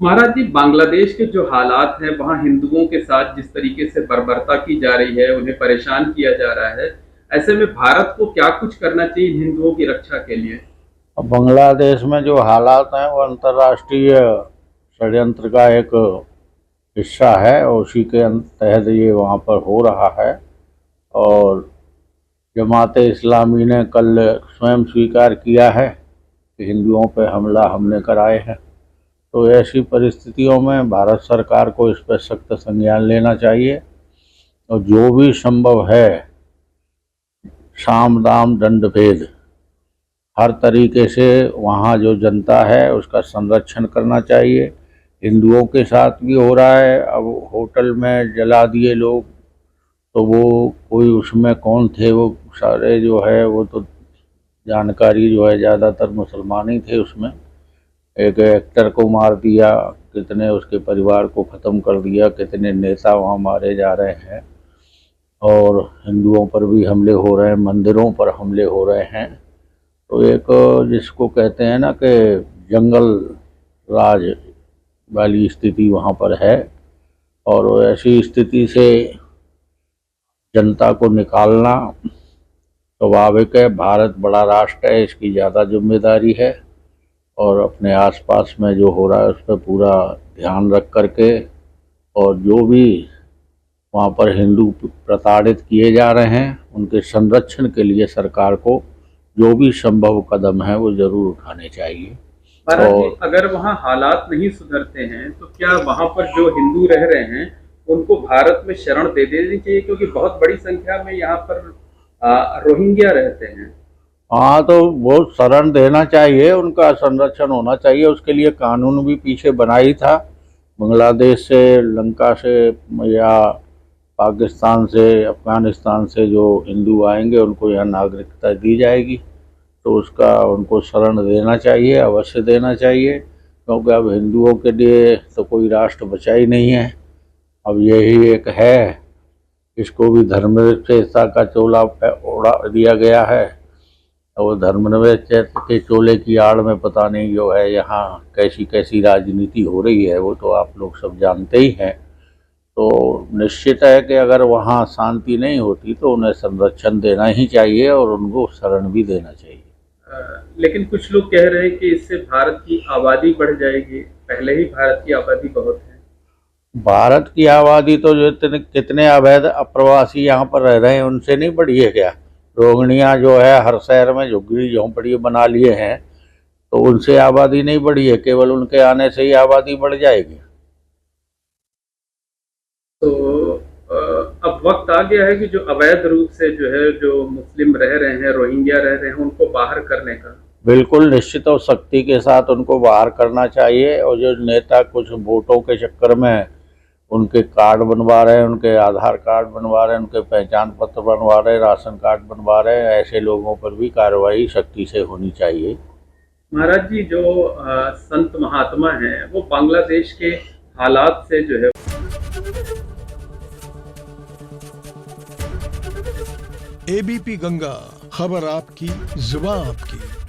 महाराज जी, बांग्लादेश के जो हालात हैं वहाँ हिंदुओं के साथ जिस तरीके से बर्बरता की जा रही है, उन्हें परेशान किया जा रहा है। ऐसे में भारत को क्या कुछ करना चाहिए इन हिंदुओं की रक्षा के लिए? अब बांग्लादेश में जो हालात हैं वो अंतर्राष्ट्रीय षड्यंत्र का एक हिस्सा है और उसी के तहत ये वहाँ पर हो रहा है। और जमात इस्लामी ने कल स्वयं स्वीकार किया है कि हिंदुओं पर हमला हमने कराए हैं। तो ऐसी परिस्थितियों में भारत सरकार को इस पर सख्त संज्ञान लेना चाहिए और जो भी संभव है साम दाम दंड भेद हर तरीके से वहाँ जो जनता है उसका संरक्षण करना चाहिए। हिंदुओं के साथ भी हो रहा है। अब होटल में जला दिए लोग, तो वो कोई उसमें कौन थे, वो सारे जो है वो तो जानकारी जो है ज़्यादातर मुसलमान ही थे। उसमें एक एक्टर को मार दिया, कितने उसके परिवार को ख़त्म कर दिया, कितने नेता वहाँ मारे जा रहे हैं और हिंदुओं पर भी हमले हो रहे हैं, मंदिरों पर हमले हो रहे हैं। तो एक जिसको कहते हैं ना कि जंगल राज वाली स्थिति वहाँ पर है। और ऐसी स्थिति से जनता को निकालना स्वाभाविक है। भारत बड़ा राष्ट्र है, इसकी ज़्यादा जिम्मेदारी है और अपने आसपास में जो हो रहा है उस पर पूरा ध्यान रख करके और जो भी वहाँ पर हिंदू प्रताड़ित किए जा रहे हैं उनके संरक्षण के लिए सरकार को जो भी संभव कदम है वो जरूर उठाने चाहिए। महाराज जी, और अगर वहाँ हालात नहीं सुधरते हैं तो क्या वहाँ पर जो हिंदू रह रहे हैं उनको भारत में शरण दे देनी चाहिए? क्योंकि बहुत बड़ी संख्या में यहाँ पर रोहिंग्या रहते हैं। हाँ, तो वो शरण देना चाहिए, उनका संरक्षण होना चाहिए। उसके लिए कानून भी पीछे बना ही था। बांग्लादेश से, लंका से या पाकिस्तान से, अफगानिस्तान से जो हिंदू आएंगे उनको यहाँ नागरिकता दी जाएगी। तो उसका उनको शरण देना चाहिए, अवश्य देना चाहिए, क्योंकि अब हिंदुओं के लिए तो कोई राष्ट्र बचा ही नहीं है। अब यही एक है, इसको भी धर्मनिरपेक्षता का चोला ओढ़ा दिया गया है। और वो धर्मनिरपेक्षता के चोले की आड़ में पता नहीं जो है यहाँ कैसी कैसी राजनीति हो रही है, वो तो आप लोग सब जानते ही हैं। तो निश्चित है कि अगर वहाँ शांति नहीं होती तो उन्हें संरक्षण देना ही चाहिए और उनको शरण भी देना चाहिए। लेकिन कुछ लोग कह रहे हैं कि इससे भारत की आबादी बढ़ जाएगी। पहले ही भारत की आबादी बहुत है। भारत की आबादी तो जो इतने कितने अवैध अप्रवासी यहाँ पर रह रहे हैं उनसे नहीं बढ़ी है क्या? रोहिंग्या जो है हर शहर में झुग्गी झोंपड़ी बना लिए हैं, तो उनसे आबादी नहीं बढ़ी है, केवल उनके आने से ही आबादी बढ़ जाएगी। तो अब वक्त आ गया है कि जो अवैध रूप से जो है, जो मुस्लिम रह रहे हैं, रोहिंग्या रह रहे हैं, उनको बाहर करने का। बिल्कुल निश्चित और सख्ती के साथ उनको बाहर करना चाहिए। और जो नेता कुछ वोटों के चक्कर में उनके कार्ड बनवा रहे हैं, उनके आधार कार्ड बनवा रहे हैं, उनके पहचान पत्र बनवा रहे हैं, राशन कार्ड बनवा रहे हैं, ऐसे लोगों पर भी कार्रवाई सख्ती से होनी चाहिए। महाराज जी, जो संत महात्मा हैं वो बांग्लादेश के हालात से जो है एबीपी गंगा, खबर आपकी, जुबान आपकी।